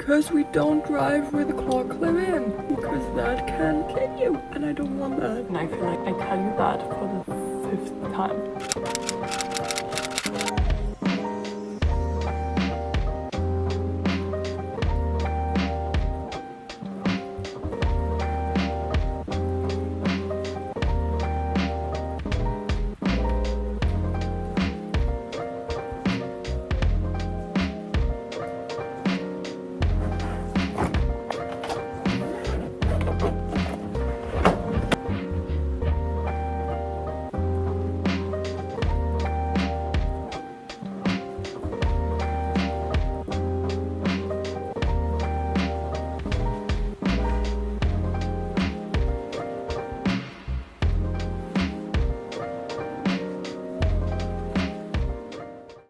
because we don't drive with the clock clip in, because that can kill you, and I don't want that. And I feel like I tell you that for the 5th time.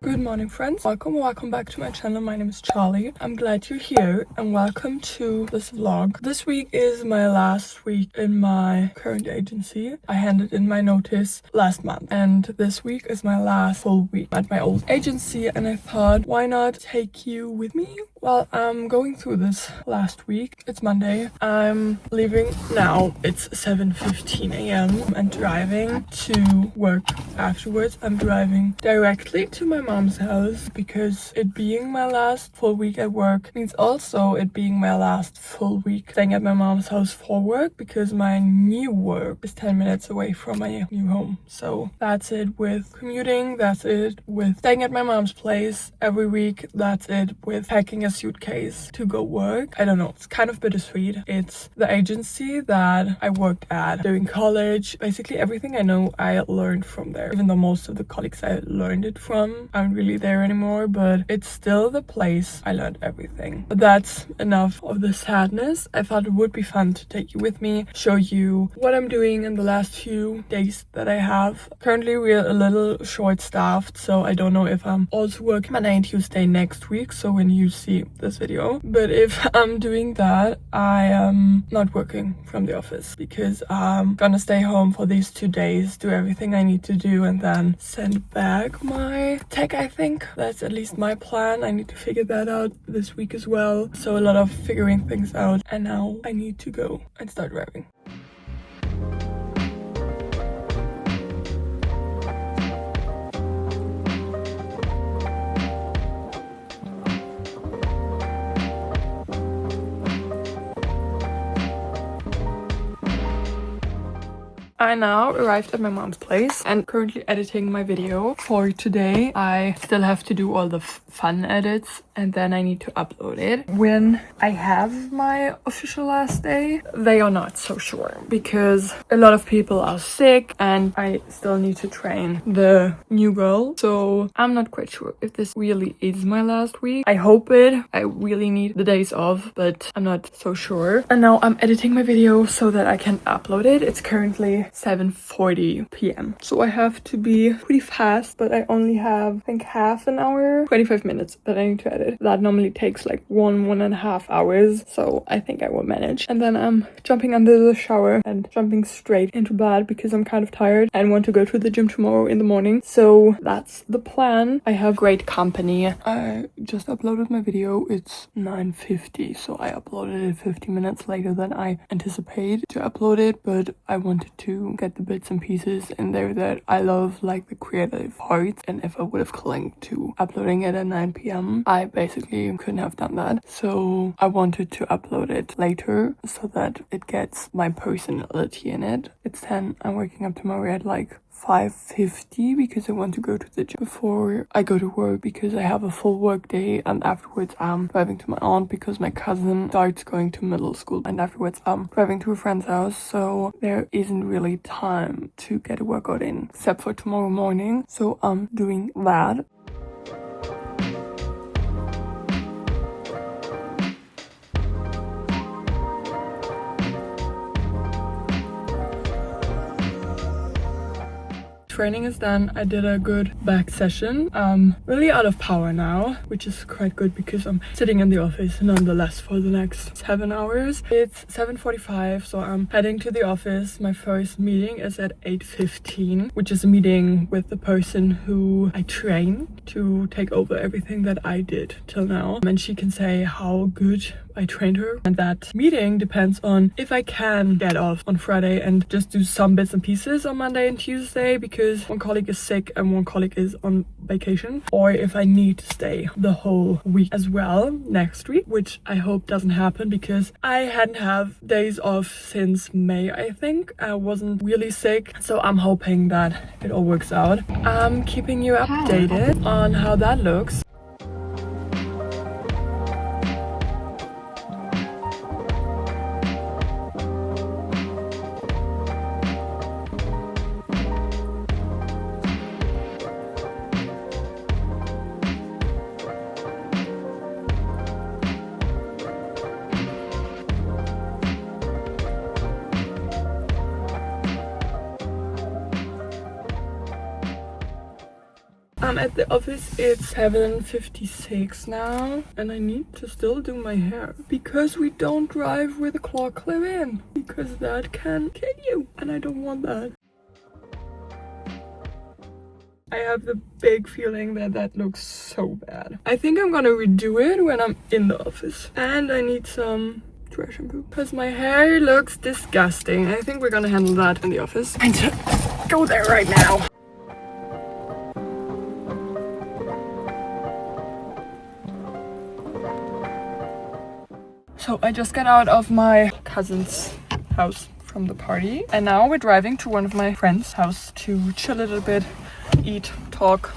Good morning, friends. Welcome back to my channel. My name is Charlie. I'm glad you're here and welcome to this vlog. This week is my last week in my current agency. I handed in my notice last month and this week is my last full week at my old agency, and I thought, why not take you with me while I'm going through this last week. It's Monday. I'm leaving now. It's 7:15 a.m. and driving to work afterwards. I'm driving directly to my mom's house because it being my last full week at work means also it being my last full week staying at my mom's house for work, because my new work is 10 minutes away from my new home. So that's it with commuting. That's it with staying at my mom's place every week. That's it with packing a suitcase to go work. I don't know, it's kind of bittersweet. It's the agency that I worked at during college. Basically everything I know I learned from there, even though most of the colleagues I learned it from aren't really there anymore, but it's still the place I learned everything. But that's enough of the sadness. I thought it would be fun to take you with me, show you what I'm doing in the last few days that I have. Currently we're a little short staffed, so I don't know if I'm also working Monday and Tuesday next week, so when you see this video. But if I'm doing that, I am not working from the office because I'm gonna stay home for these 2 days, do everything I need to do, and then send back my tech. I think that's at least my plan. I need to figure that out this week as well. So a lot of figuring things out, and now I need to go and start driving. I now arrived at my mom's place and currently editing my video for today. I still have to do all the fun edits and then I need to upload it. When I have my official last day, they are not so sure because a lot of people are sick and I still need to train the new girl. So I'm not quite sure if this really is my last week. I hope it. I really need the days off, but I'm not so sure. And now I'm editing my video so that I can upload it. It's currently 7:40 p.m. So I have to be pretty fast, but I only have, I think, half an hour, 25 minutes that I need to edit. That normally takes like 1.5 hours. So I think I will manage. And then I'm jumping under the shower and jumping straight into bed because I'm kind of tired and want to go to the gym tomorrow in the morning. So that's the plan. I have great company. I just uploaded my video. It's 9:50. So I uploaded it 50 minutes later than I anticipated to upload it, but I wanted to get the bits and pieces in there that I love, like the creative parts. And if I would have clung to uploading it at 9 p.m, I basically couldn't have done that. So I wanted to upload it later so that it gets my personality in it. It's 10. I'm waking up tomorrow at like 5:50 because I want to go to the gym before I go to work because I have a full work day, and afterwards I'm driving to my aunt because my cousin starts going to middle school, and afterwards I'm driving to a friend's house. So there isn't really time to get a workout in except for tomorrow morning. So I'm doing that. training is done. I did a good back session. I'm really out of power now, which is quite good because I'm sitting in the office nonetheless for the next 7 hours. It's 7:45, so I'm heading to the office. My first meeting is at 8:15, which is a meeting with the person who I train to take over everything that I did till now. And she can say how good I trained her. And that meeting depends on if I can get off on Friday and just do some bits and pieces on Monday and Tuesday because one colleague is sick and one colleague is on vacation, or if I need to stay the whole week as well next week, which I hope doesn't happen because I hadn't have days off since May. I think I wasn't really sick, so I'm hoping that it all works out. I'm keeping you updated on how that looks. I'm at the office. It's 7:56 now and I need to still do my hair because we don't drive with a claw clip in because that can kill you and I don't want that. I have the big feeling that that looks so bad. I think I'm gonna redo it when I'm in the office, and I need some dry shampoo because my hair looks disgusting. I think we're gonna handle that in the office. I need to go there right now. So I just got out of my cousin's house from the party and now we're driving to one of my friend's house to chill a little bit, eat, talk.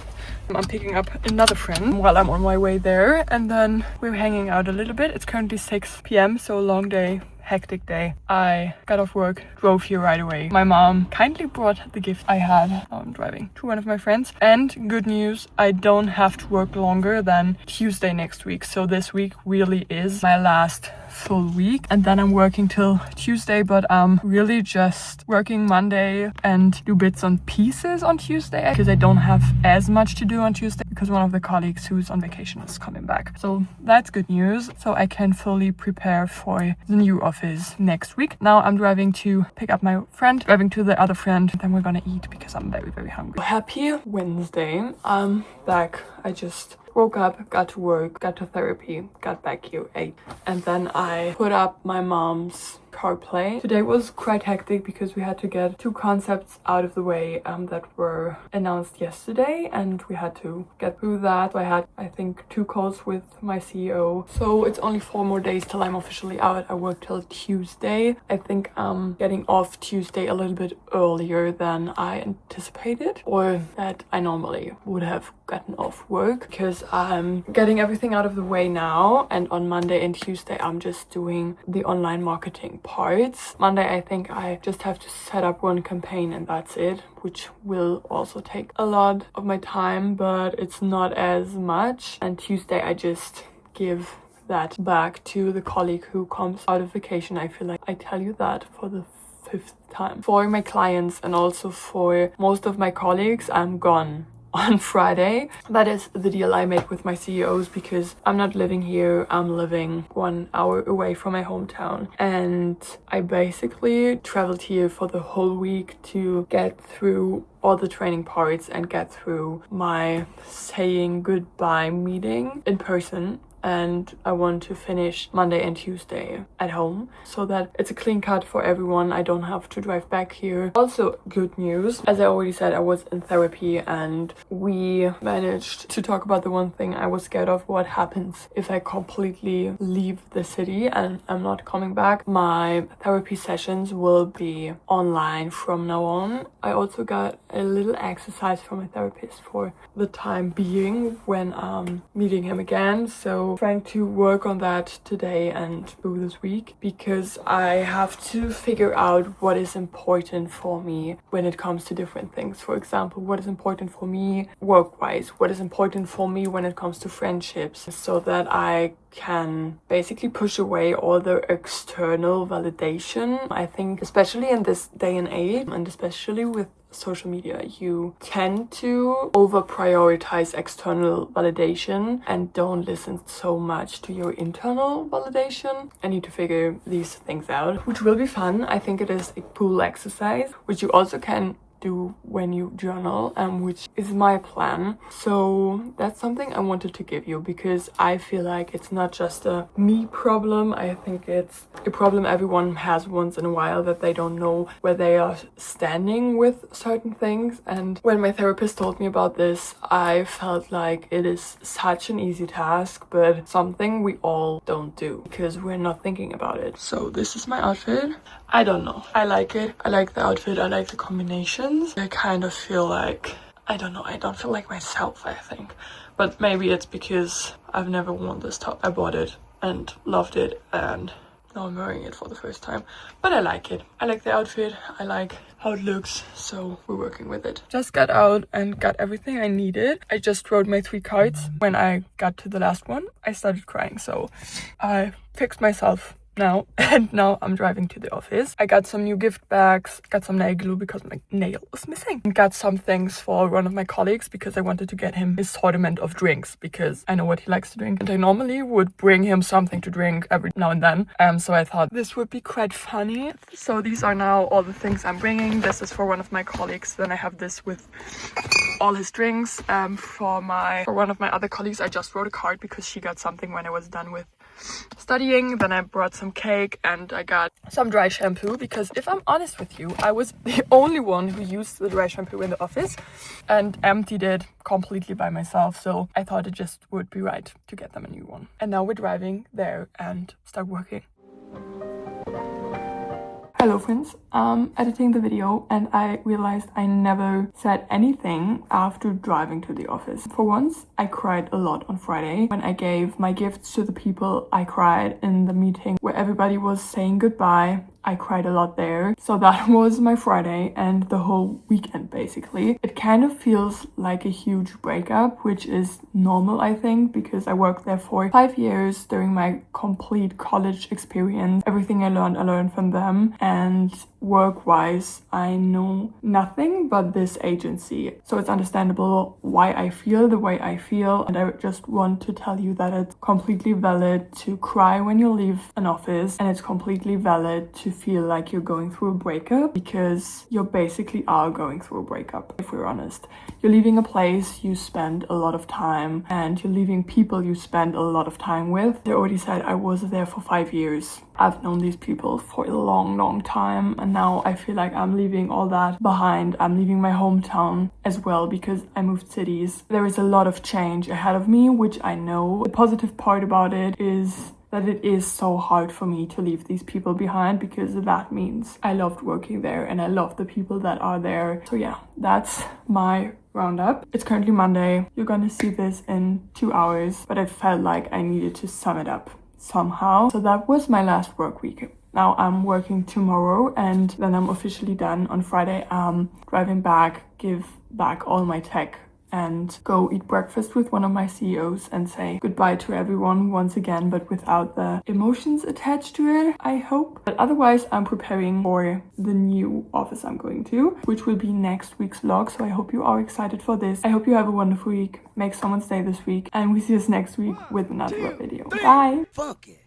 I'm picking up another friend while I'm on my way there and then we're hanging out a little bit. It's currently 6 p.m. so a long day, hectic day. I got off work, drove here right away. My mom kindly brought the gift I had. Now I'm driving to one of my friends. And good news, I don't have to work longer than Tuesday next week. So this week really is my last full week and then I'm working till Tuesday, but I'm really just working Monday and do bits and pieces on Tuesday because I don't have as much to do on Tuesday because one of the colleagues who's on vacation is coming back. So that's good news. So I can fully prepare for the new office next week. Now I'm driving to pick up my friend, driving to the other friend, then we're gonna eat because I'm very, very hungry. Happy Wednesday. I'm back. I just woke up, got to work, got to therapy, got back here, ate, and then I put up my mom's CarPlay. Today was quite hectic because we had to get 2 concepts out of the way that were announced yesterday and we had to get through that. So I had, I think, 2 calls with my CEO. So it's only 4 more days till I'm officially out. I work till Tuesday. I think I'm getting off Tuesday a little bit earlier than I anticipated or that I normally would have gotten off work because I'm getting everything out of the way now, and on Monday and Tuesday I'm just doing the online marketing parts. Monday I think I just have to set up one campaign and that's it, which will also take a lot of my time, but it's not as much. And Tuesday I just give that back to the colleague who comes out of vacation. I feel like I tell you that for the 5th time. For my clients and also for most of my colleagues, I'm gone on Friday. That is the deal I made with my CEOs because I'm not living here. I'm living 1 hour away from my hometown and I basically traveled here for the whole week to get through all the training parts and get through my saying goodbye meeting in person. And I want to finish Monday and Tuesday at home so that it's a clean cut for everyone. I don't have to drive back here. Also, good news. As I already said, I was in therapy and we managed to talk about the one thing I was scared of. What happens if I completely leave the city and I'm not coming back? My therapy sessions will be online from now on. I also got a little exercise from my therapist for the time being when I'm meeting him again. So trying to work on that today and through this week because I have to figure out what is important for me when it comes to different things. For example, what is important for me work-wise, what is important for me when it comes to friendships, so that I can basically push away all the external validation. I think especially in this day and age, and especially with social media, you tend to over prioritize external validation and don't listen so much to your internal validation. I need to figure these things out, which will be fun. I think it is a cool exercise, which you also can do when you journal, which is my plan. So that's something I wanted to give you, because I feel like it's not just a me problem. I think it's a problem everyone has once in a while, that they don't know where they are standing with certain things. And when my therapist told me about this, I felt like it is such an easy task, but something we all don't do because we're not thinking about it. So this is my outfit. I don't know, I like it. I like the outfit, I like the combinations. I kind of feel like, I don't know, I don't feel like myself, I think. But maybe it's because I've never worn this top. I bought it and loved it, and now I'm wearing it for the first time. But I like it. I like the outfit, I like how it looks, so we're working with it. Just got out and got everything I needed. I just wrote my 3 cards. When I got to the last one, I started crying, so I fixed myself now, and now I'm driving to the office. I got some new gift bags, got some nail glue because my nail was missing, and got some things for one of my colleagues because I wanted to get him his assortment of drinks, because I know what he likes to drink and I normally would bring him something to drink every now and then. So I thought this would be quite funny. So these are now all the things I'm bringing. This is for one of my colleagues. Then I have this with all his drinks. For one of my other colleagues, I just wrote a card because she got something when I was done with studying. Then I brought some cake and I got some dry shampoo, because if I'm honest with you, I was the only one who used the dry shampoo in the office and emptied it completely by myself, so I thought it just would be right to get them a new one. And now we're driving there and start working. Hello friends, I'm editing the video and I realized I never said anything after driving to the office. For once, I cried a lot on Friday. When I gave my gifts to the people, I cried in the meeting where everybody was saying goodbye. I cried a lot there. So that was my Friday and the whole weekend basically. It kind of feels like a huge breakup, which is normal I think, because I worked there for 5 years during my complete college experience. Everything I learned from them, and work-wise I know nothing but this agency. So it's understandable why I feel the way I feel, and I just want to tell you that it's completely valid to cry when you leave an office, and it's completely valid to feel like you're going through a breakup, because you basically are going through a breakup, if we're honest. You're leaving a place you spend a lot of time, and you're leaving people you spend a lot of time with. I already said I was there for 5 years. I've known these people for a long time, and now I feel like I'm leaving all that behind. I'm leaving my hometown as well because I moved cities. There is a lot of change ahead of me, which I know. The positive part about it is that it is so hard for me to leave these people behind, because that means I loved working there and I love the people that are there. So yeah, that's my roundup. It's currently Monday. You're gonna see this in 2 hours, but I felt like I needed to sum it up somehow. So that was my last work week. Now I'm working tomorrow and then I'm officially done. On Friday I'm driving back, give back all my tech, and go eat breakfast with one of my CEOs and say goodbye to everyone once again, but without the emotions attached to it, I hope. But otherwise, I'm preparing for the new office I'm going to, which will be next week's vlog. So I hope you are excited for this. I hope you have a wonderful week. Make someone's day this week, and we see us next week with another video. Bye! Fuck it.